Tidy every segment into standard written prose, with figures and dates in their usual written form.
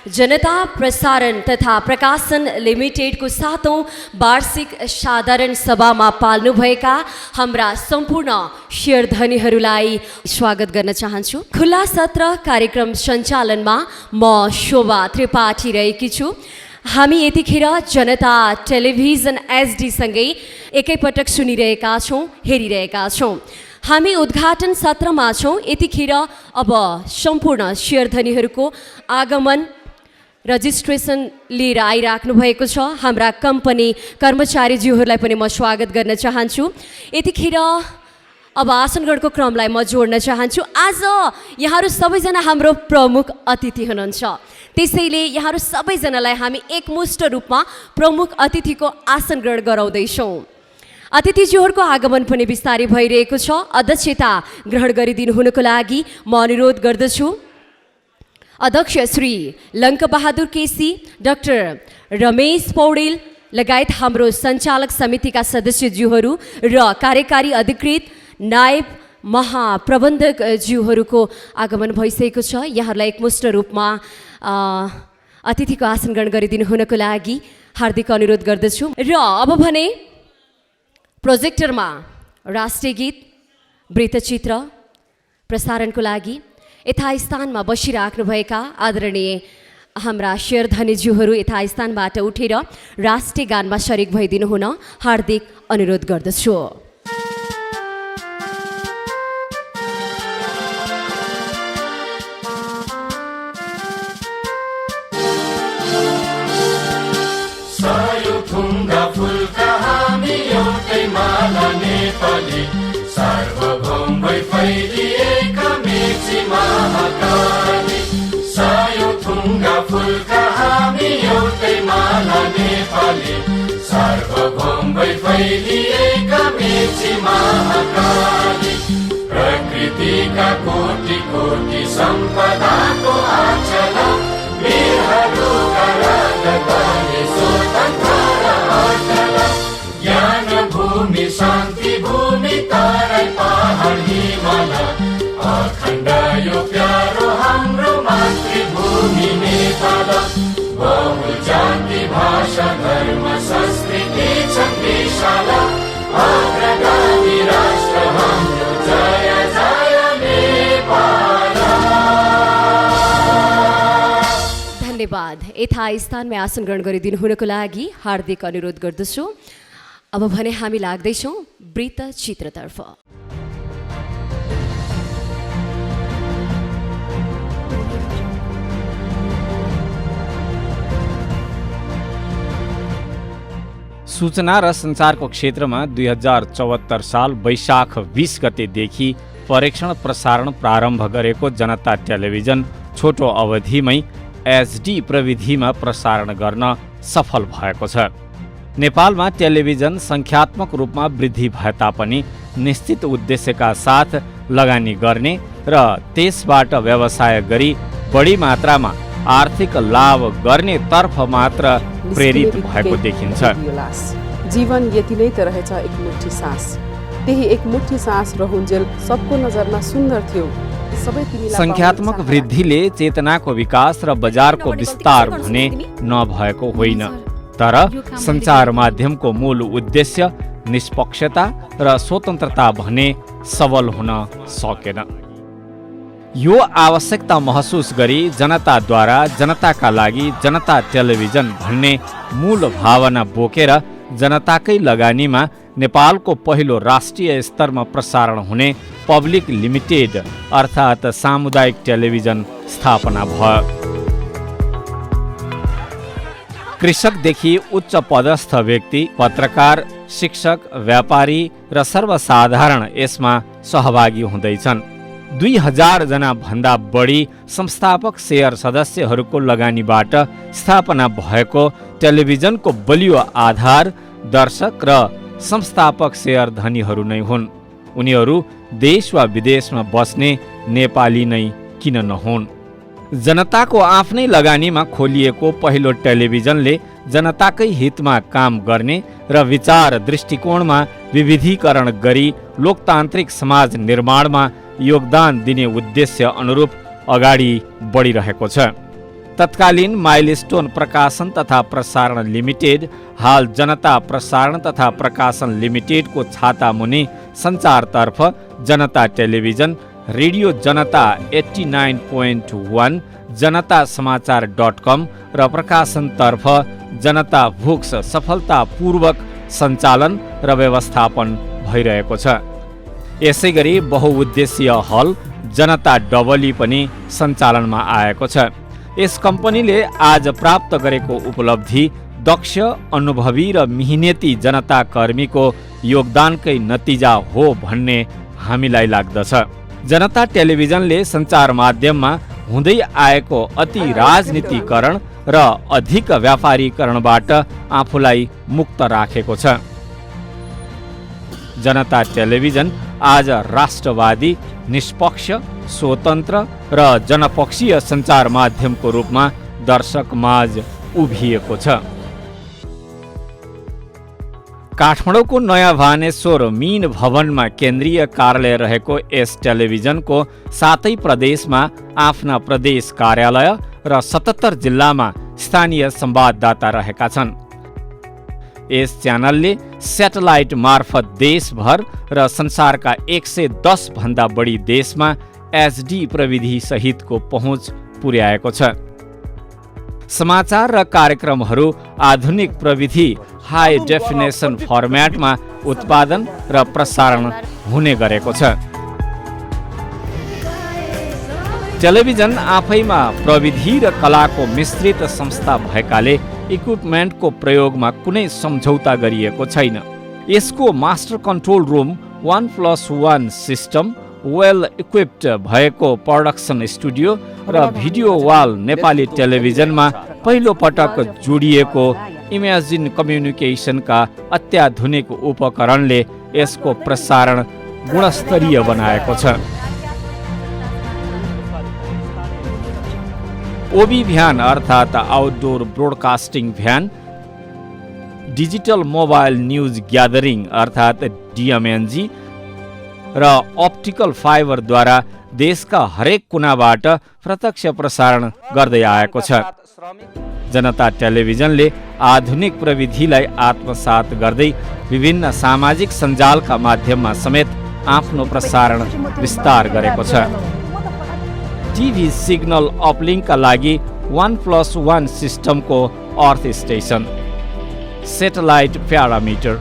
जनता प्रसारण तथा प्रकाशन लिमिटेडको 7औं वार्षिक साधारण सभामा पाल्नुभएका हाम्रा सम्पूर्ण शेयरधनीहरूलाई स्वागत गर्न चाहन्छु। खुला सत्र कार्यक्रम सञ्चालनमा म शोभा त्रिपाठी रहेकी छु। हामी यतिखेर जनता टेलिभिजन एचडी सँगै एकैपटक सुनिरहेका छौँ, हेरिरहेका छौँ। हामी उद्घाटन सत्रमा छौँ। यतिखेर अब सम्पूर्ण शेयरधनीहरूको आगमन रजिस्ट्रेसन लिएर आइराख्नु भएको छ। हाम्रा कम्पनी कर्मचारीज्यूहरूलाई पनि म स्वागत गर्न चाहन्छु। यतिखेर अब आसनगढको क्रमलाई म जोड्न चाहन्छु। आज यहाँहरू सबैजना हाम्रो प्रमुख अतिथि हुनुहुन्छ, त्यसैले यहाँहरू सबैजनालाई हामी एकमुष्ट रूपमा प्रमुख अतिथिको आसन ग्रहण गराउँदैछौँ। अतिथिज्यूहरूको आगमन पनि बिस्तारै भइरहेको छ। अध्यक्षता ग्रहण गरिदिनु हुनुको लागि म अनुरोध गर्दछु अध्यक्ष श्री लङ्कबहादुर केसी, डाक्टर रमेश पौडेल लगायत हाम्रो सञ्चालक समितिका सदस्यज्यूहरू र कार्यकारी अधिकृत नायब महाप्रबन्धकज्यूहरूको आगमन भइसकेको छ। यहाँहरूलाई एकमुष्ट रूपमा अतिथिको आसन ग्रहण गरिदिनु हुनको लागि हार्दिक अनुरोध गर्दछु। र अब भने प्रोजेक्टरमा राष्ट्रिय गीत वृत्तचित्र प्रसारणको लागि यथास्थानमा बसिराख्नुभएका आदरणीय हाम्रा शेयरधनीज्यूहरू यथास्थानबाट उठेर राष्ट्रिय गानमा शरिक भइदिनु हुन हार्दिक अनुरोध गर्दछु। सार्वभौम भई फैलिएका मेची महाकाली, सायो थुङ्गा फुलका हामी एउटै माला नेपाली। सार्वभौम भई फैलिएका मेची महाकाली, प्रकृतिका कोटि कोटि सम्पदाको आचल, वीरहरूका राजधानी स्वतन्त्र र अचल। ज्ञान भूमि शान्ति भूमि तराई पहाड हिमाल, अखण्ड यो प्यारो हाम्रो मातृभूमि नेपाल। बहु जाति भाषा धर्म संस्कृति छन् विशाल, अग्रगामी राष्ट्र हाम्रो जय जय नेपाल। धन्यवाद। यथास्थानमा आसन ग्रहण गरिदिनु हुनको लागि हार्दिक अनुरोध गर्दछु। अब भने हामी लाग्दैछौँ वृत्तचित्रतर्फ। सूचना र सञ्चारको क्षेत्रमा 2074 साल वैशाख 20 गतेदेखि परीक्षण प्रसारण प्रारम्भ गरेको जनता टेलिभिजन छोटो अवधिमै एचडी प्रविधिमा प्रसारण गर्न सफल भएको छ। नेपालमा टेलिभिजन सङ्ख्यात्मक रूपमा वृद्धि भए तापनि निश्चित उद्देश्यका साथ लगानी गर्ने र त्यसबाट व्यवसाय गरी बढी मात्रामा आर्थिक लाभ गर्ने तर्फ मात्र प्रेरित भएको देखिन्छ। जीवन यति नै त रहेछ एकमुठी सास, त्यही एकमुठी सास रहुन्जेल सबको नजरमा सुन्दर थियो। सङ्ख्यात्मक वृद्धिले चेतनाको विकास र बजारको विस्तार भने नभएको होइन, तर सञ्चार माध्यमको मूल उद्देश्य निष्पक्षता र स्वतन्त्रता भने सबल हुन सकेन। यो आवश्यकता महसुस गरी जनताद्वारा जनताका लागि जनता टेलिभिजन भन्ने मूल भावना बोकेर जनताकै लगानीमा नेपालको पहिलो राष्ट्रिय स्तरमा प्रसारण हुने पब्लिक लिमिटेड अर्थात् सामुदायिक टेलिभिजन स्थापना भयो। कृषकदेखि उच्च पदस्थ व्यक्ति, पत्रकार, शिक्षक, व्यापारी र सर्वसाधारण यसमा सहभागी हुँदैछन्। 2000 जना भन्दा बढी संस्थापक शेयर सदस्यहरूको लगानीबाट स्थापना भएको टेलिभिजनको बलियो आधार दर्शक र संस्थापक शेयर धनीहरू नै हुन्। उनीहरू देश वा विदेशमा बस्ने नेपाली नै किन नहुन्। जनताको आफ्नै लगानीमा खोलिएको पहिलो टेलिभिजनले जनताकै हितमा काम गर्ने र विचार दृष्टिकोणमा विविधीकरण गरी लोकतान्त्रिक समाज निर्माणमा योगदान दिने उद्देश्य अनुरूप अगाडि बढिरहेको छ। तत्कालीन माइलस्टोन प्रकाशन तथा प्रसारण लिमिटेड, हाल जनता प्रसारण तथा प्रकाशन लिमिटेडको छाता मुनि सञ्चारतर्फ जनता टेलिभिजन, रेडियो जनता 89.1, जनता समाचार.com र प्रकाशनतर्फ जनता भुक्स सफलतापूर्वक सञ्चालन र व्यवस्थापन भइरहेको छ। यसै गरी बहुउद्देश्य हल जनता डबली पनि सञ्चालनमा आएको छ। यस कम्पनीले आज प्राप्त गरेको उपलब्धि दक्ष, अनुभवी र मिहिनेती जनता कर्मीको योगदानकै नतिजा हो भन्ने हामीलाई लाग्दछ। जनता टेलिभिजनले सञ्चार माध्यममा हुँदै आएको अति राजनीतिकरण र अधिक व्यापारीकरणबाट आफूलाई मुक्त राखेको छ। जनता टेलिभिजन आज राष्ट्रवादी, निष्पक्ष, स्वतन्त्र र जनपक्षीय सञ्चार माध्यमको रूपमा दर्शकमाझ उभिएको छ। काठमाडौँको नयाँ भानेश्वर मीन भवनमा केन्द्रीय कार्यालय रहेको यस टेलिभिजनको 7 प्रदेशमा आफ्ना प्रदेश कार्यालय र 77 जिल्लामा स्थानीय संवाददाता रहेका छन्। यस च्यानलले स्याटेलाइट मार्फत देशभर र संसारका 110 भन्दा बढी देशमा एचडी प्रविधि सहितको पहुँच पुर्याएको छ। समाचार र कार्यक्रमहरू आधुनिक प्रविधि हाई डेफिनेसन फर्म्याटमा उत्पादन र प्रसारण हुने गरेको छ। टेलिभिजन आफैमा प्रविधि र कलाको मिश्रित संस्था भएकाले इक्विपमेन्टको प्रयोगमा कुनै सम्झौता गरिएको छैन। यसको master control room 1+1 system, well equipped भएको प्रोडक्सन स्टुडियो र भिडियो वाल नेपाली टेलिभिजनमा पहिलो पटक जोडिएको इमेजिन कम्युनिकेसनका अत्याधुनिक उपकरणले यसको प्रसारण गुणस्तरीय बनाएको छ। ओबी भ्यान अर्थात् outdoor broadcasting van, digital mobile news gathering अर्थात् डिएमएनजी र अप्टिकल फाइबरद्वारा देशका हरेक कुनाबाट प्रत्यक्ष प्रसारण गर्दै आएको छ। जनता टेलिभिजनले आधुनिक प्रविधिलाई आत्मसात गर्दै विभिन्न सामाजिक सञ्जालका माध्यममा समेत आफ्नो प्रसारण विस्तार गरेको छ। टिभी सिग्नल अपलिङका लागि 1+1 सिस्टमको earth station, satellite parameter,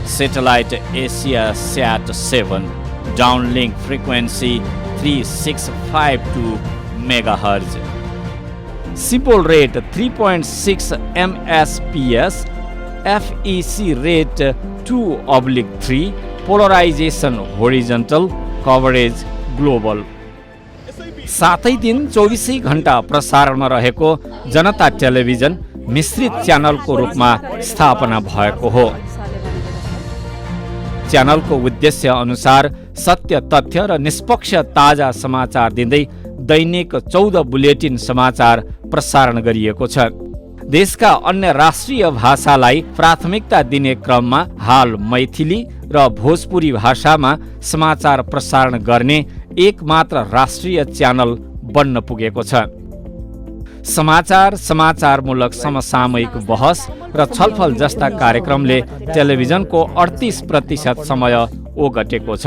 satellite Asia sat 7, downlink frequency 3652 megahertz, symbol rate 3.6 MSPS, FEC rate 2/3, polarisation horizontal, coverage global. 7 दिन 24 घण्टा प्रसारणमा रहेको जनता टेलिभिजन मिश्रित च्यानलको रूपमा स्थापना भएको हो। च्यानलको उद्देश्य अनुसार सत्य, तथ्य र निष्पक्ष ताजा समाचार दिँदै दैनिक 14 बुलेटिन समाचार प्रसारण गरिएको छ। देशका अन्य राष्ट्रिय भाषालाई प्राथमिकता दिने क्रममा हाल मैथिली र भोजपुरी भाषामा समाचार प्रसारण गर्ने एकमात्र राष्ट्रिय च्यानल बन्न पुगेको छ। समाचार, समाचारमूलक समसामयिक बहस र छलफल जस्ता कार्यक्रमले टेलिभिजनको 38% समय ओगटेको छ।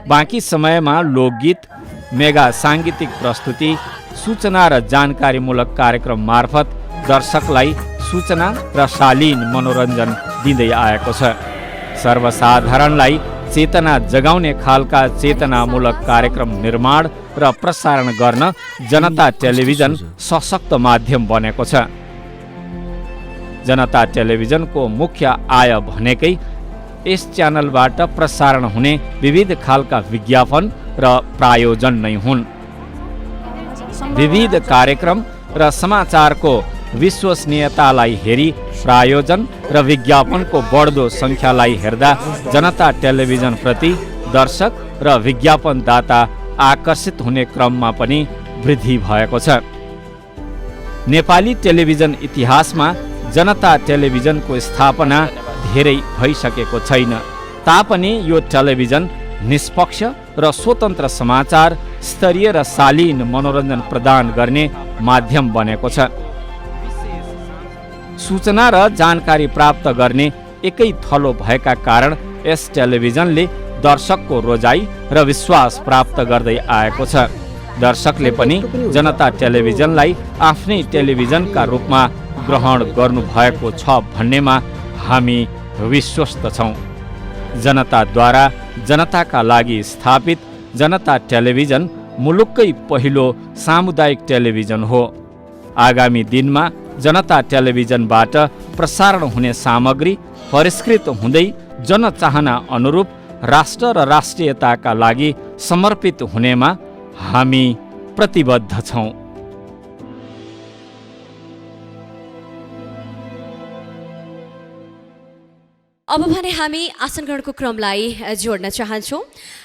बाँकी समयमा लोकगीत, मेगा साङ्गीतिक प्रस्तुति, सूचना र जानकारीमूलक कार्यक्रम मार्फत दर्शकलाई सूचना र शालीन मनोरञ्जन दिँदै आएको छ। सर्वसाधारणलाई चेतना जगाउने खालका चेतनामूलक कार्यक्रम निर्माण र प्रसारण गर्न जनता टेलिभिजन सशक्त माध्यम बनेको छ। जनता टेलिभिजनको मुख्य आय भनेकै यस च्यानलबाट प्रसारण हुने विविध खालका विज्ञापन र प्रायोजन नै हुन्। विविध कार्यक्रम र समाचारको विश्वसनीयतालाई हेरी प्रायोजन र विज्ञापनको बढ्दो सङ्ख्यालाई हेर्दा जनता टेलिभिजन प्रति दर्शक र विज्ञापनदाता आकर्षित हुने क्रममा पनि वृद्धि भएको छ। नेपाली टेलिभिजन इतिहासमा जनता टेलिभिजनको स्थापना धेरै भइसकेको छैन, तापनि यो टेलिभिजन निष्पक्ष र स्वतन्त्र समाचार, स्तरीय र शालीन मनोरञ्जन प्रदान गर्ने माध्यम बनेको छ। सूचना र जानकारी प्राप्त गर्ने एकै थलो भएका कारण यस टेलिभिजनले दर्शकको रोजाइ र विश्वास प्राप्त गर्दै आएको छ। दर्शकले पनि जनता टेलिभिजनलाई आफ्नै टेलिभिजनका रूपमा ग्रहण गर्नुभएको छ भन्नेमा हामी विश्वस्त छौँ। जनताद्वारा जनताका लागि स्थापित जनता टेलिभिजन मुलुककै पहिलो सामुदायिक टेलिभिजन हो। आगामी दिनमा जनता टेलिभिजनबाट प्रसारण हुने सामग्री परिष्कृत हुँदै जनचाहना अनुरूप राष्ट्र र राष्ट्रियताका लागि समर्पित हुनेमा हामी प्रतिबद्ध छौँ। अब भने हामी आसन ग्रहणको क्रमलाई जोड्न चाहन्छौँ।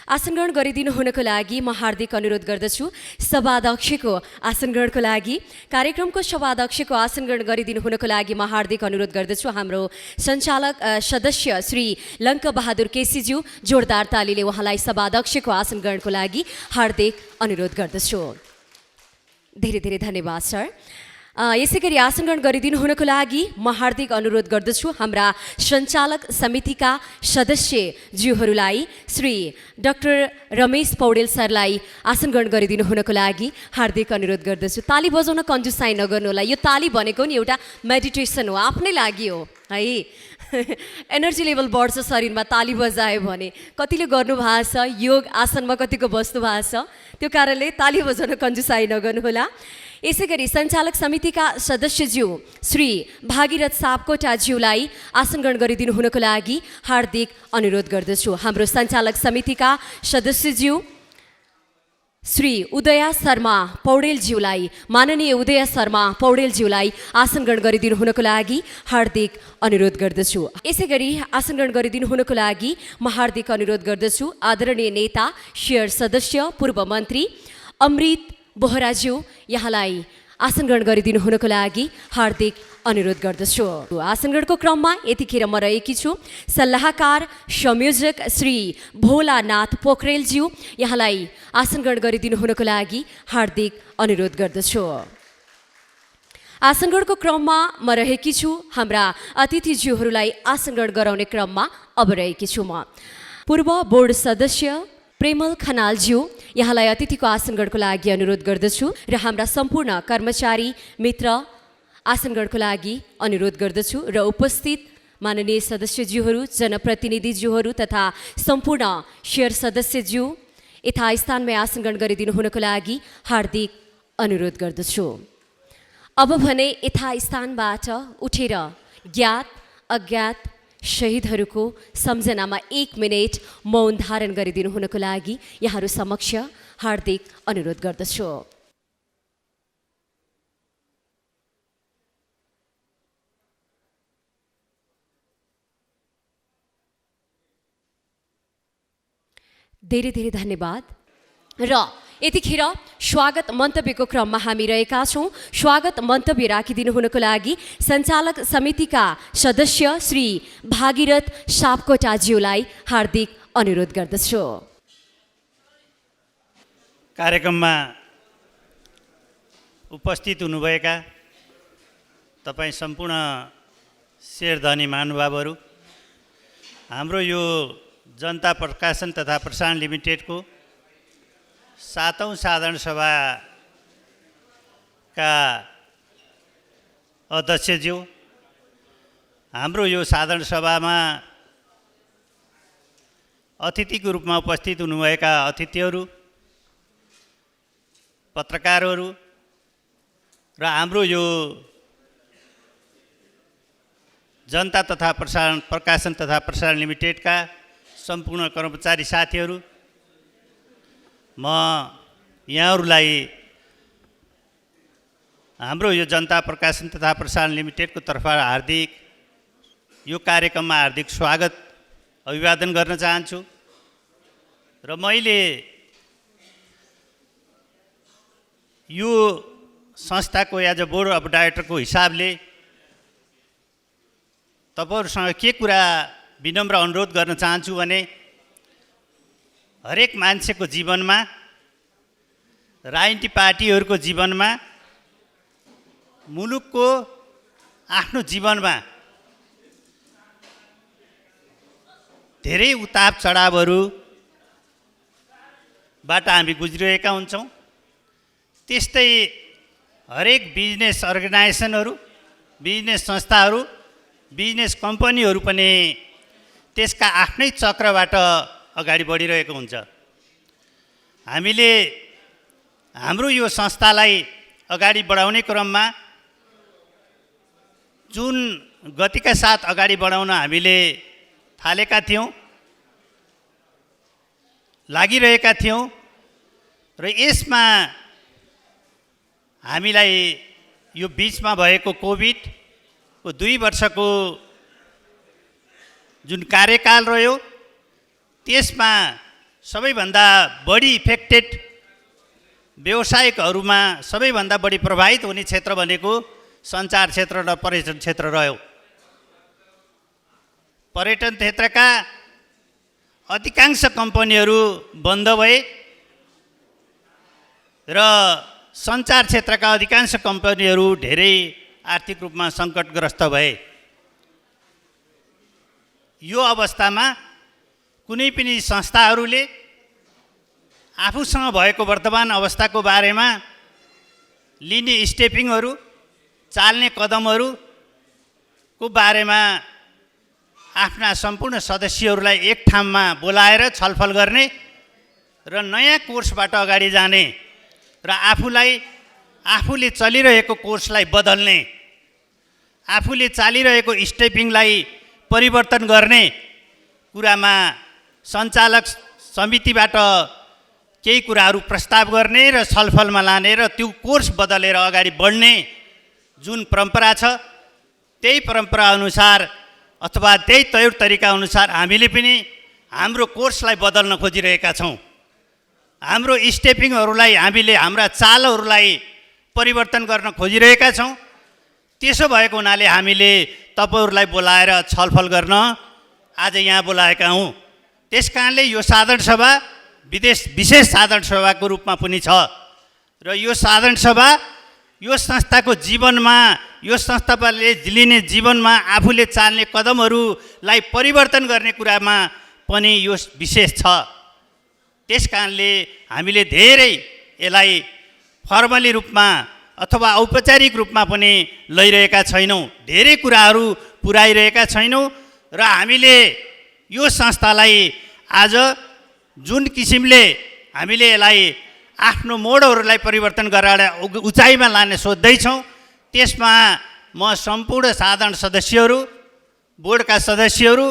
आसन ग्रहण गरिदिनु हुनको लागि म हार्दिक अनुरोध गर्दछु सभाध्यक्षको आसन ग्रहणको लागि। कार्यक्रमको सभाध्यक्षको आसन ग्रहण गरिदिनु हुनको लागि म हार्दिक अनुरोध गर्दछु हाम्रो सञ्चालक सदस्य श्री लङ्क बहादुर केसीज्यू। जोरदार तालीले उहाँलाई सभाध्यक्षको आसन ग्रहणको लागि हार्दिक अनुरोध गर्दछु। धेरै धेरै धन्यवाद सर। यसै गरी आसन ग्रहण गरिदिनु हुनको लागि म हार्दिक अनुरोध गर्दछु हाम्रा सञ्चालक समितिका सदस्यज्यूहरूलाई श्री डाक्टर रमेश पौडेल सरलाई आसन ग्रहण गरिदिनु हुनको लागि हार्दिक अनुरोध गर्दछु। ताली बजाउन कन्जुसाइ नगर्नु होला, यो ताली भनेको नि एउटा मेडिटेसन हो, आफ्नै लागि हो है। एनर्जी लेभल बढ्छ शरीरमा ताली बजायो भने। कतिले गर्नुभएको छ, योग आसनमा कतिको बस्नु भएको छ, त्यो कारणले ताली बजाउन कन्जुसाइ नगर्नुहोला। यसै गरी सञ्चालक समितिका सदस्यज्यू श्री भागीरथ सापकोटाज्यूलाई आसन ग्रहण गरिदिनु हुनको लागि हार्दिक अनुरोध गर्दछु। हाम्रो सञ्चालक समितिका सदस्यज्यू श्री उदया शर्मा पौडेलज्यूलाई, माननीय उदया शर्मा पौडेलज्यूलाई आसन ग्रहण गरिदिनु हुनको लागि हार्दिक अनुरोध गर्दछु। यसै गरी आसन ग्रहण गरिदिनु हुनको लागि म हार्दिक अनुरोध गर्दछु आदरणीय नेता शेयर सदस्य पूर्व मन्त्री अमृत बोहराज्यू, यहाँलाई आसन ग्रहण गरिदिनु हुनको लागि हार्दिक अनुरोध गर्दछु। आसन ग्रहणको क्रममा यतिखेर म रहेकी छु सल्लाहकार संयोजक श्री भोलानाथ पोखरेलज्यू, यहाँलाई आसन ग्रहण गरिदिनु हुनको लागि हार्दिक अनुरोध गर्दछु। आसन ग्रहणको क्रममा म रहेकी छु हाम्रा अतिथिज्यूहरूलाई आसन ग्रहण गराउने क्रममा अब रहेकी छु म पूर्व बोर्ड सदस्य प्रेमल खनालज्यू, यहाँलाई अतिथिको आसन ग्रहणको लागि अनुरोध गर्दछु र हाम्रा सम्पूर्ण कर्मचारी मित्र आसन ग्रहणको लागि अनुरोध गर्दछु र उपस्थित माननीय सदस्यज्यूहरू, जनप्रतिनिधिज्यूहरू तथा सम्पूर्ण शेयर सदस्यज्यू यथास्थानमै आसन ग्रहण गरिदिनु हुनको लागि हार्दिक अनुरोध गर्दछु। अब भने यथास्थानबाट उठेर ज्ञात अज्ञात शहीदहरूको सम्झनामा 1 मिनेट मौन धारण गरिदिनु हुनको लागि यहाँहरू समक्ष हार्दिक अनुरोध गर्दछु। धेरै धेरै धन्यवाद। र यतिखेर स्वागत मन्तव्यको क्रममा हामी रहेका छौँ। स्वागत मन्तव्य राखिदिनु हुनको लागि सञ्चालक समितिका सदस्य श्री भागीरथ सापकोटाज्यूलाई हार्दिक अनुरोध गर्दछु। कार्यक्रममा उपस्थित हुनुभएका तपाईँ सम्पूर्ण शेरधनी महानुभावहरू, हाम्रो यो जनता प्रकाशन तथा प्रसारण लिमिटेडको 7औं साधारण सभाका अध्यक्षज्यू, हाम्रो यो साधारण सभामा अतिथिको रूपमा उपस्थित हुनुभएका अतिथिहरू, पत्रकारहरू र हाम्रो यो जनता तथा प्रकाशन तथा प्रसारण लिमिटेडका सम्पूर्ण कर्मचारी साथीहरू, म यहाँहरूलाई हाम्रो यो जनता प्रकाशन तथा प्रसारण लिमिटेडको तर्फबाट हार्दिक यो कार्यक्रममा हार्दिक स्वागत अभिवादन गर्न चाहन्छु। र मैले यो संस्थाको एज अ बोर्ड अफ डाइरेक्टरको हिसाबले तपाईँहरूसँग के कुरा विनम्र अनुरोध गर्न चाहन्छु भने हरेक मान्छेको जीवनमा, राजनीतिक पार्टीहरूको जीवनमा, मुलुकको आफ्नो जीवनमा धेरै उताप चढावहरूबाट हामी गुज्रिरहेका हुन्छौँ। त्यस्तै हरेक बिजनेस अर्गनाइजेसनहरू, बिजनेस संस्थाहरू, बिजनेस कम्पनीहरू पनि त्यसका आफ्नै चक्रबाट अगाडि बढिरहेको हुन्छ। हामीले हाम्रो यो संस्थालाई अगाडि बढाउने क्रममा जुन गतिका साथ अगाडि बढाउन हामीले थालेका थियौँ, लागिरहेका थियौँ र यसमा हामीलाई यो बिचमा भएको कोभिडको 2 वर्षको जुन कार्यकाल रह्यो त्यसमा सबैभन्दा बढी इफेक्टेड व्यवसायिकहरूमा सबैभन्दा बढी प्रभावित हुने क्षेत्र भनेको सञ्चार क्षेत्र र पर्यटन क्षेत्र रह्यो। पर्यटन क्षेत्रका अधिकांश कम्पनीहरू बन्द भए र सञ्चार क्षेत्रका अधिकांश कम्पनीहरू धेरै आर्थिक रूपमा सङ्कटग्रस्त भए। यो अवस्थामा कुनै पनि संस्थाहरूले आफूसँग भएको वर्तमान अवस्थाको बारेमा लिने स्टेपिङहरू, चाल्ने कदमहरूको बारेमा आफ्ना सम्पूर्ण सदस्यहरूलाई एक ठाउँमा बोलाएर छलफल गर्ने र नयाँ कोर्सबाट अगाडि जाने र आफूले चलिरहेको कोर्सलाई बदल्ने, आफूले चालिरहेको स्टेपिङलाई परिवर्तन गर्ने कुरामा सञ्चालक समितिबाट केही कुराहरू प्रस्ताव गर्ने र छलफलमा लाने र त्यो कोर्स बदलेर अगाडि बढ्ने जुन परम्परा छ त्यही परम्परा अनुसार अथवा त्यही तौर तरिका अनुसार हामीले पनि हाम्रो कोर्सलाई बदल्न खोजिरहेका छौँ। हाम्रो स्टेपिङहरूलाई हामीले हाम्रा चालहरूलाई परिवर्तन गर्न खोजिरहेका छौँ। त्यसो भएको हुनाले हामीले तपाईहरूलाई बोलाएर छलफल गर्न आज यहाँ बोलाएका हौँ। त्यसकारणले यो साधारण सभा विशेष साधारण सभाको रूपमा पनि छ र यो साधारण सभा यो संस्थाको जीवनमा, यो संस्थाले लिने जीवनमा आफूले चाल्ने कदमहरूलाई परिवर्तन गर्ने कुरामा पनि यो विशेष छ। त्यसकारणले हामीले धेरै यसलाई फर्मली रूपमा अथवा औपचारिक रूपमा पनि लैरहेका छैनौँ, धेरै कुराहरू पुर्याइरहेका छैनौँ र हामीले यो संस्थालाई आज जुन किसिमले हामीले यसलाई आफ्नो मोडहरूलाई परिवर्तन गरेर उचाइमा लाने सोच्दैछौँ त्यसमा म सम्पूर्ण साधारण सदस्यहरू, बोर्डका सदस्यहरू,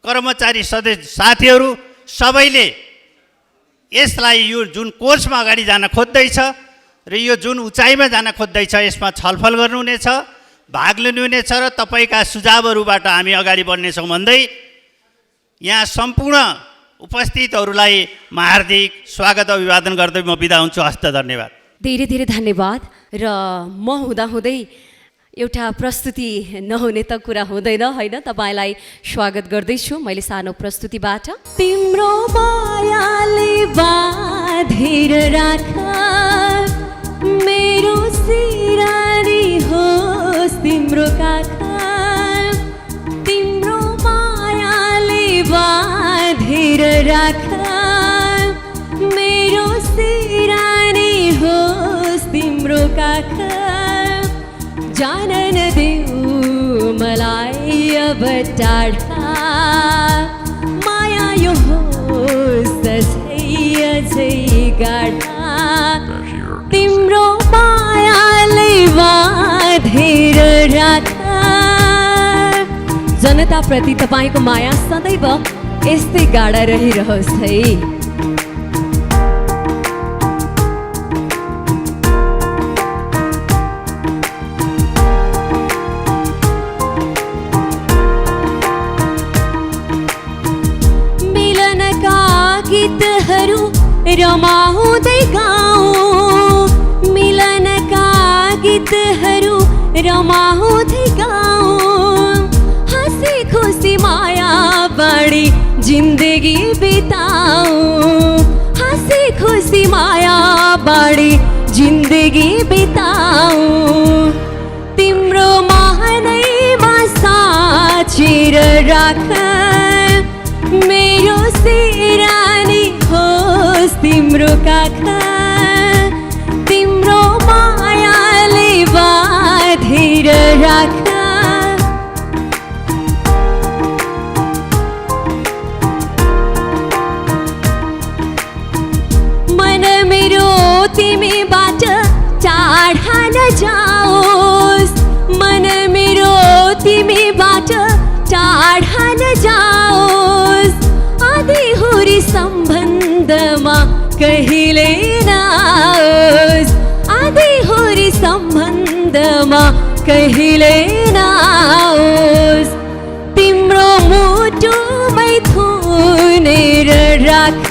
कर्मचारी साथीहरू सबैले यसलाई यो जुन कोर्समा अगाडि जान खोज्दैछ र यो जुन उचाइमा जान खोज्दैछ यसमा छलफल गर्नुहुनेछ, भाग लिनुहुनेछ र तपाईँका सुझावहरूबाट हामी अगाडि बढ्नेछौँ भन्दै यहाँ सम्पूर्ण उपस्थितहरूलाई म हार्दिक स्वागत अभिवादन गर्दै म बिदा हुन्छु। हस्त धन्यवाद। धेरै धेरै धन्यवाद। र म हुँदाहुँदै एउटा प्रस्तुति नहुने त कुरा हुँदैन होइन, तपाईँलाई स्वागत गर्दैछु मैले सानो प्रस्तुतिबाट। तिम्रो मायाले बाँधेर राख मेरो सिरानी होस् तिम्रो काखा, तिम्रो मायाले बाँधेर राख मेरो सिरानी होस् तिम्रो काखा, जान नदेऊ मलाई अब टाढा, माया यो होस् अझै गाढा, तिम्रो मायाले बाँधेर राख। जनताप्रति तपाईँको माया सदैव यस्तै गाढा रहिरहोस् है। गीतहरू रमाउँदै गाउँ, मिलनका गीतहरू रमाउँदै गाउँ, हाँसी खुसी माया बाँडी जिन्दगी बिताउँ। जिन्दगी बिताऊं तिम्रो महनैमा साँचेर राख मेरो सिरानी होस् तिम्रो काख तिम्रो मायाले बाँधेर राख मन मेरो तिमीबाट टाढा नजाओस् मन मेरो तिमीबाट टाढा नजाओस् आधीहुरी सम्बन्धमा कहिले नआओस् आधीहुरी सम्बन्धमा कहिले नआओस् तिम्रो मुटुमै थुनेर राख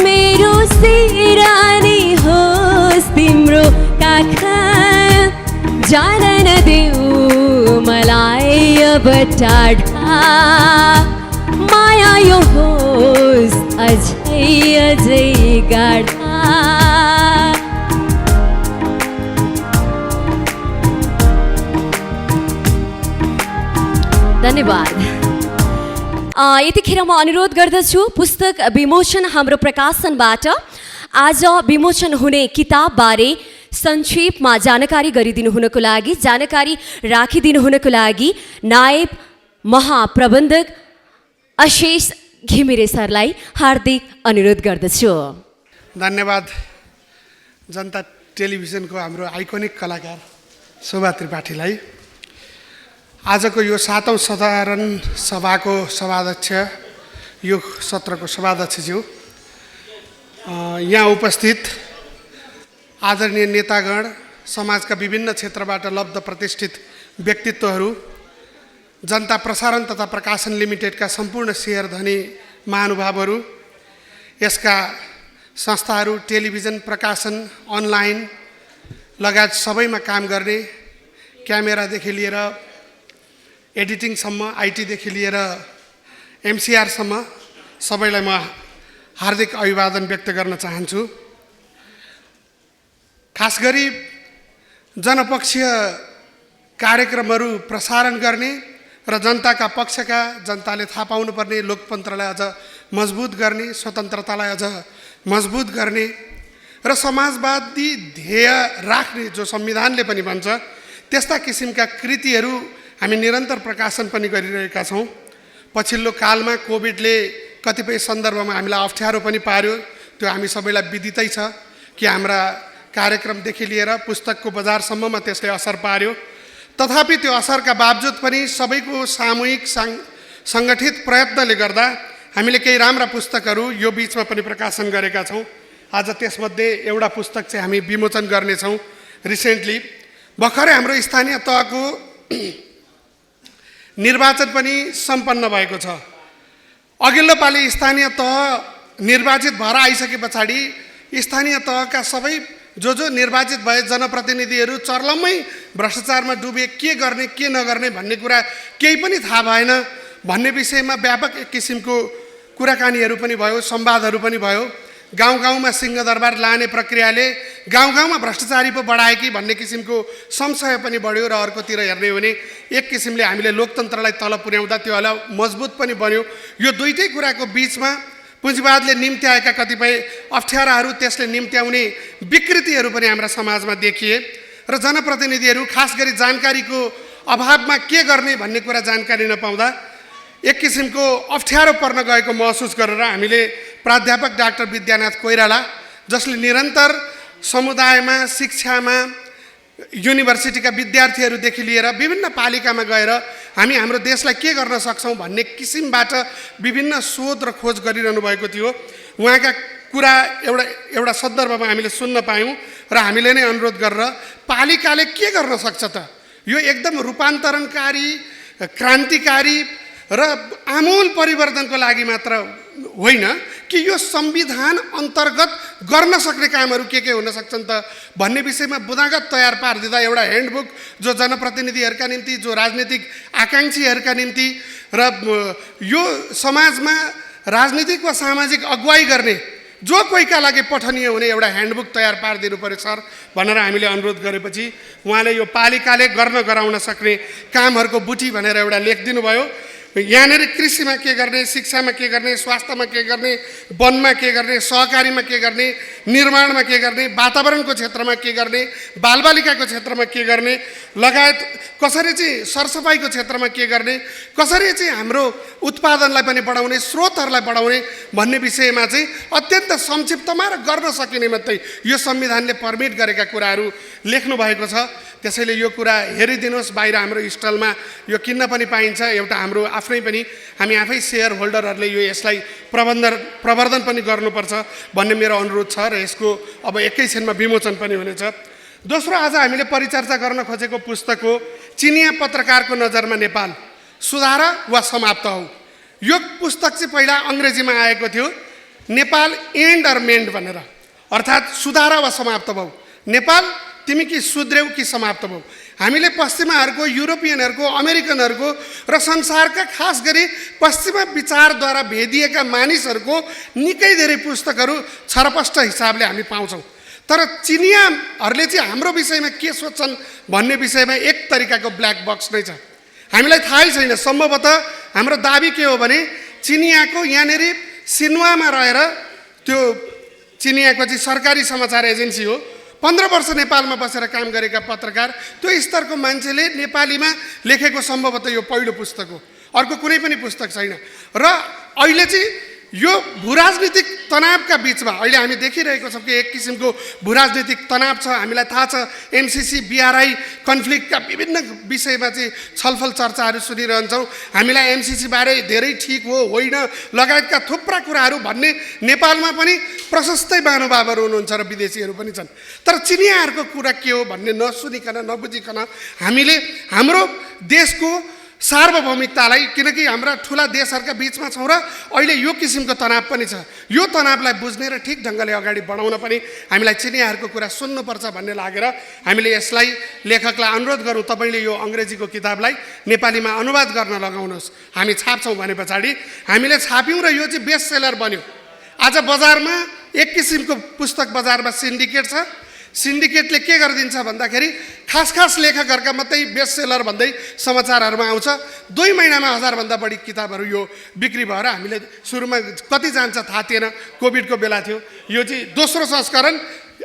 मेरो सिरानी होस् तिम्रो काख जान नदेऊ मलाई अब टाढा माया यो होस् अझै अझै गाढा धन्यवाद। यतिखेर म अनुरोध गर्दछु पुस्तक विमोचन हाम्रो प्रकाशनबाट आज विमोचन हुने किताबबारे संक्षेपमा जानकारी गरिदिनु हुनको लागि जानकारी राखिदिनु हुनको लागि नायब महाप्रबन्धक अशेष घिमिरे सरलाई हार्दिक अनुरोध गर्दछु। धन्यवाद। जनता टेलिभिजनको हाम्रो आइकोनिक कलाकार शोभा त्रिपाठीलाई आजको यो 7औं साधारण सभाको सभाध्यक्ष यो सत्रको सभाध्यक्षज्यू यहाँ उपस्थित आदरणीय नेतागण समाजका विभिन्न क्षेत्रबाट लब्ध प्रतिष्ठित व्यक्तित्वहरू जनता प्रसारण तथा प्रकाशन लिमिटेडका सम्पूर्ण शेयर धनी महानुभावहरू यसका संस्थाहरू टेलिभिजन प्रकाशन अनलाइन लगायत सबैमा काम गर्ने क्यामेरादेखि लिएर एडिटिङसम्म आइटीदेखि लिएर एमसिआरसम्म सबैलाई म हार्दिक अभिवादन व्यक्त गर्न चाहन्छु। खास गरी जनपक्षीय कार्यक्रमहरू प्रसारण गर्ने र जनताका पक्षका जनताले थाहा पाउनुपर्ने लोकतन्त्रलाई अझ मजबुत गर्ने स्वतन्त्रतालाई अझ मजबुत गर्ने र समाजवादी ध्येय राख्ने जो संविधानले पनि भन्छ त्यस्ता किसिमका कृतिहरू हामी निरन्तर प्रकाशन पनि गरिरहेका छौँ। पछिल्लो कालमा कोभिडले कतिपय सन्दर्भमा हामीलाई अप्ठ्यारो पनि पार्यो त्यो हामी सबैलाई विदितै छ कि हाम्रा कार्यक्रमदेखि लिएर पुस्तकको बजारसम्ममा त्यसले असर पार्यो। तथापि त्यो असरका बावजुद पनि सबैको सामूहिक सङ्गठित प्रयत्नले गर्दा हामीले केही राम्रा पुस्तकहरू यो बिचमा पनि प्रकाशन गरेका छौँ। आज त्यसमध्ये एउटा पुस्तक चाहिँ हामी विमोचन गर्नेछौँ। रिसेन्टली भर्खरै हाम्रो स्थानीय तहको निर्वाचन पनि सम्पन्न भएको छ। अघिल्लो पालि स्थानीय तह निर्वाचित भएर आइसके पछाडि स्थानीय तहका सबै जो निर्वाचित भए जनप्रतिनिधिहरू चर्लम्मै भ्रष्टाचारमा डुबे के गर्ने के नगर्ने भन्ने कुरा केही पनि थाहा भएन भन्ने विषयमा व्यापक एक किसिमको कुराकानीहरू पनि भयो संवादहरू पनि भयो। गाउँ गाउँमा सिंहदरबार लाने प्रक्रियाले गाउँ गाउँमा भ्रष्टाचारी पो बढाए कि भन्ने किसिमको संशय पनि बढ्यो र अर्कोतिर हेर्ने हो भने एक किसिमले हामीले लोकतन्त्रलाई तल पुर्याउँदा त्यो अलि मजबुत पनि बन्यो। यो दुईटै कुराको बिचमा पुँजीवादले निम्त्याएका कतिपय अप्ठ्याराहरू त्यसले निम्त्याउने विकृतिहरू पनि हाम्रा समाजमा देखिए र जनप्रतिनिधिहरू खास गरी जानकारीको अभावमा के गर्ने भन्ने कुरा जानकारी नपाउँदा एक किसिमको अप्ठ्यारो पर्न गएको महसुस गरेर हामीले प्राध्यापक डाक्टर विद्यानाथ कोइराला जसले निरन्तर समुदायमा शिक्षामा युनिभर्सिटीका विद्यार्थीहरूदेखि लिएर विभिन्न पालिकामा गएर हामी हाम्रो देशलाई के गर्न सक्छौँ भन्ने किसिमबाट विभिन्न शोध र खोज गरिरहनु भएको थियो। उहाँका कुरा एउटा सन्दर्भमा हामीले सुन्न पायौँ र हामीले नै अनुरोध गरेर पालिकाले के गर्न सक्छ त यो एकदम रूपान्तरणकारी क्रान्तिकारी र आमूल परिवर्तनको लागि मात्र होइन कि यो संविधान अन्तर्गत गर्न सक्ने कामहरू के हुन सक्छन् त भन्ने विषयमा बुदागत तयार पारिदिँदा एउटा ह्यान्डबुक जो जनप्रतिनिधिहरूका निम्ति जो राजनीतिक आकाङ्क्षीहरूका निम्ति र यो समाजमा राजनीतिक वा सामाजिक अगुवाई गर्ने जो कोहीका लागि पठनीय हुने एउटा ह्यान्डबुक तयार पारिदिनु पर्यो सर भनेर हामीले अनुरोध गरेपछि उहाँले यो पालिकाले गर्न गराउन सक्ने कामहरूको बुटी भनेर एउटा लेख दिनुभयो। यहाँनिर कृषिमा के गर्ने, शिक्षामा के गर्ने, स्वास्थ्यमा के गर्ने, वनमा के गर्ने, सहकारीमा के गर्ने, निर्माणमा के गर्ने, वातावरणको क्षेत्रमा के गर्ने, बालबालिकाको क्षेत्रमा के गर्ने, लगायत कसरी चाहिँ सरसफाइको क्षेत्रमा के गर्ने, कसरी चाहिँ हाम्रो उत्पादनलाई पनि बढाउने, स्रोतहरूलाई बढाउने भन्ने विषयमा चाहिँ अत्यन्त संक्षिप्तमा र गर्न सकिने मात्रै यो संविधानले पर्मिट गरेका कुराहरू लेख्नु भएको छ। त्यसैले यो कुरा हेरिदिनुहोस्। बाहिर हाम्रो स्टलमा यो किन्न पनि पाइन्छ। एउटा हाम्रो आफ्नै पनि हामी आफै सेयर होल्डरहरूले यो यसलाई प्रवर्धन पनि गर्नुपर्छ भन्ने मेरो अनुरोध छ र यसको अब एकैछिनमा विमोचन पनि हुनेछ। दोस्रो, आज हामीले परिचर्चा गर्न खोजेको पुस्तक हो चिनिया पत्रकारको नजरमा नेपाल, सुधार वा समाप्त हो। यो पुस्तक चाहिँ पहिला अङ्ग्रेजीमा आएको थियो, नेपाल एन्ड अर मेन्ड भनेर, अर्थात् सुधार वा समाप्त भयो, नेपाल तिमी कि सुध्रेऊ कि समाप्त भयो। हामीले पश्चिमाहरूको, युरोपियनहरूको, अमेरिकनहरूको र संसारका खास गरी पश्चिमा विचारद्वारा भेदिएका मानिसहरूको निकै धेरै पुस्तकहरू छरपष्ट हिसाबले हामी पाउँछौँ। तर चिनियाहरूले चाहिँ हाम्रो विषयमा के सोच्छन् भन्ने विषयमा एक तरिकाको ब्ल्याक बक्स नै छ। हामीलाई थाहै छैन। सम्भवतः हाम्रो दाबी के हो भने चिनियाको यहाँनिर सिन्वामा रहेर, त्यो चिनियाको चाहिँ सरकारी समाचार एजेन्सी हो, 15 वर्ष नेपालमा बसेर काम गरेका पत्रकार, त्यो स्तरको मान्छेले नेपालीमा लेखेको सम्भवतः यो पहिलो पुस्तक हो। अर्को कुनै पनि पुस्तक छैन। र अहिले चाहिँ यो भूराजनीतिक तनावका बिचमा अहिले हामी देखिरहेको छौँ कि एक किसिमको भूराजनीतिक तनाव छ। हामीलाई थाहा छ एमसिसी BRI कन्फ्लिक्टका विभिन्न विषयमा चाहिँ छलफल चर्चाहरू सुनिरहन्छौँ। हामीलाई एमसिसी बारे धेरै ठिक हो होइन लगायतका थुप्रा कुराहरू भन्ने नेपालमा पनि प्रशस्तै महानुभावहरू हुनुहुन्छ र विदेशीहरू पनि छन्। तर चिनियाहरूको कुरा के हो भन्ने नसुनिकन नबुझिकन हामीले हाम्रो देशको सार्वभौमिकतालाई, किनकि हाम्रा ठुला देशहरूका बिचमा छौँ र अहिले यो किसिमको तनाव पनि छ, यो तनावलाई बुझ्ने र ठिक ढङ्गले अगाडि बढाउन पनि हामीलाई चिनियाहरूको कुरा सुन्नुपर्छ भन्ने लागेर हामीले यसलाई लेखकलाई अनुरोध गरौँ, तपाईँले यो अङ्ग्रेजीको किताबलाई नेपालीमा अनुवाद गर्न लगाउनुहोस्। हामी छाप्छौँ भने पछाडि हामीले छाप्यौँ र यो चाहिँ बेस्ट सेलर बन्यो। आज बजारमा एक किसिमको पुस्तक बजारमा सिन्डिकेट छ। सिन्डिकेटले के गरिदिन्छ भन्दाखेरि खास लेखकहरूका मात्रै बेस्ट सेलर भन्दै समाचारहरूमा आउँछ। 2 महिनामा 1000 भन्दा बढी किताबहरू यो बिक्री भएर हामीले सुरुमा कति जान्छ थाहा थिएन, कोभिडको बेला थियो। यो चाहिँ दोस्रो संस्करण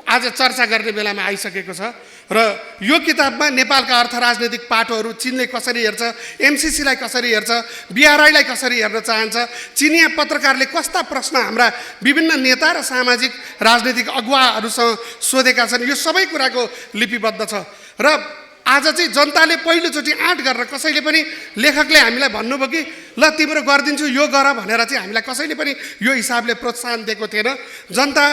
आज चर्चा गर्ने बेलामा आइसकेको छ। र यो किताबमा नेपालका अर्थ राजनैतिक पाटोहरू चीनले कसरी हेर्छ, एमसिसीलाई कसरी हेर्छ, BRIलाई कसरी हेर्न चाहन्छ, चिनिया पत्रकारले कस्ता प्रश्न हाम्रा विभिन्न नेता र सामाजिक राजनैतिक अगुवाहरूसँग सोधेका छन्, यो सबै कुराको लिपिबद्ध छ। र आज चाहिँ जनताले पहिलोचोटि आँट गरेर कसैले पनि लेखकले हामीलाई भन्नुभयो कि ल तिम्रो गरिदिन्छु यो गर भनेर चाहिँ हामीलाई कसैले पनि यो हिसाबले प्रोत्साहन दिएको थिएन। जनता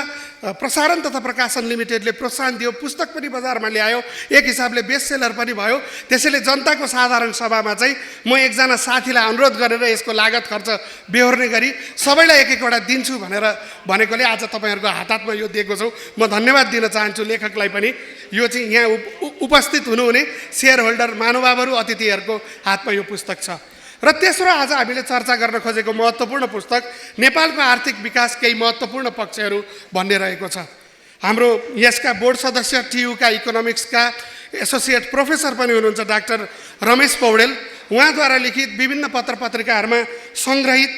प्रसारण तथा प्रकाशन लिमिटेडले प्रोत्साहन दियो, पुस्तक पनि बजारमा ल्यायो, एक हिसाबले बेस्ट सेलर पनि भयो। त्यसैले जनताको साधारण सभामा चाहिँ म एकजना साथीलाई अनुरोध गरेर यसको लागत खर्च बेहोर्ने गरी सबैलाई एक-एकवटा दिन्छु भनेर भनेकोले आज तपाईँहरूको हातमा यो दिएको छौँ। म धन्यवाद दिन चाहन्छु लेखकलाई पनि। यो चाहिँ यहाँ उपस्थित हुनुहुने सेयर होल्डर महानुभावहरू, अतिथिहरूको हातमा यो पुस्तक छ। र तेस्रो, आज हामीले चर्चा गर्न खोजेको महत्त्वपूर्ण पुस्तक नेपालको आर्थिक विकास केही महत्त्वपूर्ण पक्षहरू भन्ने रहेको छ। हाम्रो यसका बोर्ड सदस्य TU का इकोनोमिक्सका एसोसिएट प्रोफेसर पनि हुनुहुन्छ डाक्टर रमेश पौडेल, उहाँद्वारा लिखित विभिन्न पत्र पत्रिकाहरूमा सङ्ग्रहित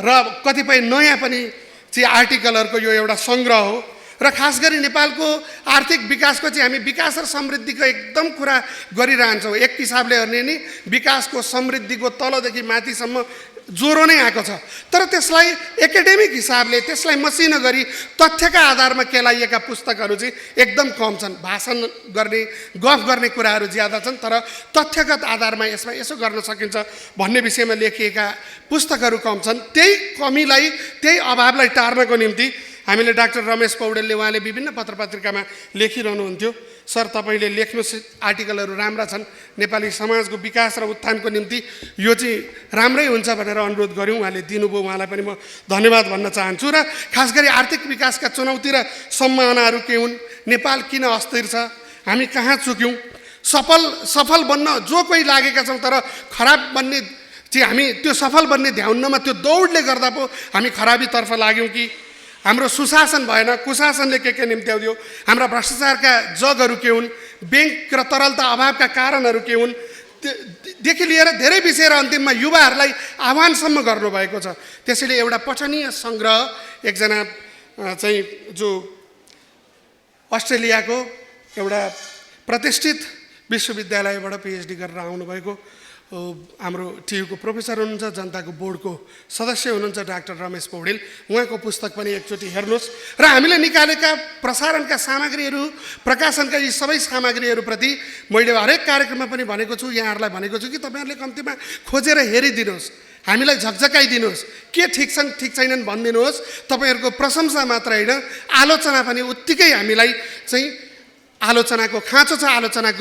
र कतिपय नयाँ पनि चाहिँ आर्टिकलहरूको यो एउटा सङ्ग्रह हो। र खास गरी नेपालको आर्थिक विकासको चाहिँ हामी विकास र समृद्धिको एकदम कुरा गरिरहन्छौँ। एक हिसाबले हेर्ने नि विकासको समृद्धिको तलदेखि माथिसम्म ज्वरो नै आएको छ। तर त्यसलाई एकाडेमिक हिसाबले त्यसलाई मसिनो गरी तथ्यका आधारमा केलाइएका पुस्तकहरू चाहिँ एकदम कम छन्। भाषण गर्ने गफ गर्ने कुराहरू ज्यादा छन्, तर तथ्यगत आधारमा यसमा यसो गर्न सकिन्छ भन्ने विषयमा लेखिएका पुस्तकहरू कम छन्। त्यही कमीलाई, त्यही अभावलाई टार्नको निम्ति हामीले डाक्टर रमेश पौडेलले उहाँले विभिन्न पत्र पत्रिकामा लेखिरहनुहुन्थ्यो, सर तपाईँले लेख्नुहोस्, आर्टिकलहरू राम्रा छन्, नेपाली समाजको विकास र उत्थानको निम्ति यो चाहिँ राम्रै हुन्छ भनेर अनुरोध गऱ्यौँ। उहाँले दिनुभयो, उहाँलाई पनि म धन्यवाद भन्न चाहन्छु। र खास गरी आर्थिक विकासका चुनौती र सम्भावनाहरू के हुन्, नेपाल किन अस्थिर छ, हामी कहाँ चुक्यौँ, सफल बन्न जो कोही लागेका छौँ तर खराब बन्ने चाहिँ हामी त्यो सफल बन्ने ध्याउन्नमा त्यो दौडले गर्दा पो हामी खराबीतर्फ लाग्यौँ कि हाम्रो सुशासन भएन, कुशासनले के निम्त्याउँदियो, हाम्रा भ्रष्टाचारका जगहरू के हुन्, ब्याङ्क र तरलता अभावका कारणहरू के हुन्, देखि लिएर धेरै विषय र अन्तिममा युवाहरूलाई आह्वानसम्म गर्नुभएको छ। त्यसैले एउटा पठनीय सङ्ग्रह एकजना चाहिँ जो अस्ट्रेलियाको एउटा प्रतिष्ठित विश्वविद्यालयबाट पिएचडी गरेर आउनुभएको हाम्रो टियुको प्रोफेसर हुनुहुन्छ, जनताको बोर्डको सदस्य हुनुहुन्छ डाक्टर रमेश पौडेल, उहाँको पुस्तक पनि एकचोटि हेर्नुहोस्। र हामीले निकालेका प्रसारणका सामग्रीहरू, प्रकाशनका यी सबै सामग्रीहरूप्रति मैले हरेक कार्यक्रममा पनि भनेको छु, यहाँहरूलाई भनेको छु कि तपाईँहरूले कम्तीमा खोजेर हेरिदिनुहोस्, हामीलाई झकझकाइदिनुहोस्, के ठिक छन् ठिक छैनन् भनिदिनुहोस्। तपाईँहरूको प्रशंसा मात्र होइन, आलोचना पनि उत्तिकै हामीलाई चाहिँ आलोचनाको खाँचो छ, आलोचना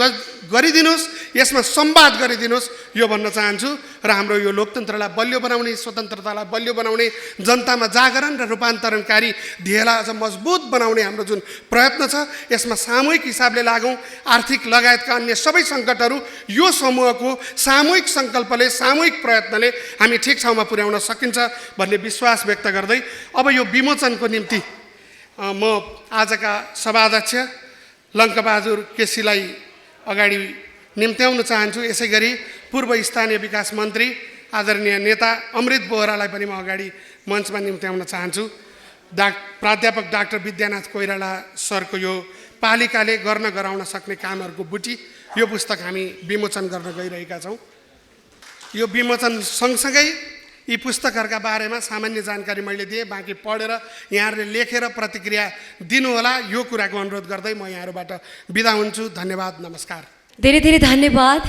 गरिदिनुहोस्, यसमा संवाद गरिदिनुहोस्, यो भन्न चाहन्छु। र हाम्रो यो लोकतन्त्रलाई बलियो बनाउने, स्वतन्त्रतालाई बलियो बनाउने, जनतामा जागरण र रूपान्तरणकारी ध्येयलाई अझ मजबुत बनाउने हाम्रो जुन प्रयत्न छ, यसमा सामूहिक हिसाबले लागौँ। आर्थिक लगायतका अन्य सबै सङ्कटहरू यो समूहको सामूहिक सङ्कल्पले, सामूहिक प्रयत्नले हामी ठिक ठाउँमा पुर्याउन सकिन्छ भन्ने विश्वास व्यक्त गर्दै अब यो विमोचनको निम्ति म आजका सभाध्यक्ष लङ्कबहादुर केसीलाई अगाडि निम्त्याउन चाहन्छु। यसै गरी पूर्व स्थानीय विकास मन्त्री आदरणीय नेता अमृत बोहरालाई पनि म अगाडि मञ्चमा निम्त्याउन चाहन्छु। प्राध्यापक डाक्टर विद्यानाथ कोइराला सरको यो पालिकाले गर्न गराउन सक्ने कामहरूको बुटी, यो पुस्तक हामी विमोचन गर्न गइरहेका छौँ। यो विमोचन सँगसँगै यी पुस्तकहरूका बारेमा सामान्य जानकारी मैले दिएँ, बाँकी पढेर यहाँहरूले लेखेर प्रतिक्रिया दिनुहोला, यो कुराको अनुरोध गर्दै म यहाँहरूबाट बिदा हुन्छु। धन्यवाद, नमस्कार। धेरै धेरै धन्यवाद।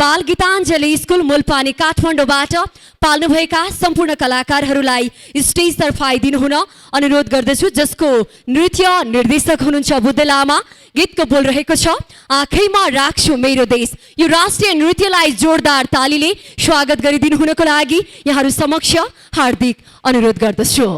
बाल गीताञ्जली स्कुल मूलपानी काठमाडौँबाट पाल्नुभएका सम्पूर्ण कलाकारहरूलाई स्टेज तर्फाइदिनु हुन अनुरोध गर्दछु, जसको नृत्य निर्देशक हुनुहुन्छ बुद्ध लामा। गीतको बोल रहेको छ आँखैमा राख्छु मेरो देश। यो राष्ट्रिय नृत्यलाई जोरदार तालीले स्वागत गरिदिनु हुनको लागि यहाँहरू समक्ष हार्दिक अनुरोध गर्दछु।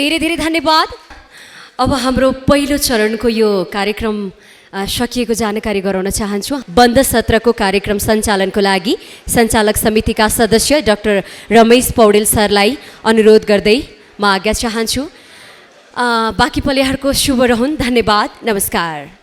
धेरै धेरै धन्यवाद। अब हाम्रो पहिलो चरणको यो कार्यक्रम सकिएको जानकारी गराउन चाहन्छु। बन्द सत्रको कार्यक्रम सञ्चालनको लागि सञ्चालक समितिका सदस्य डाक्टर रमेश पौडेल सरलाई अनुरोध गर्दै म आज्ञा चाहन्छु। बाँकी पलेहरूको शुभ रहून्। धन्यवाद। नमस्कार।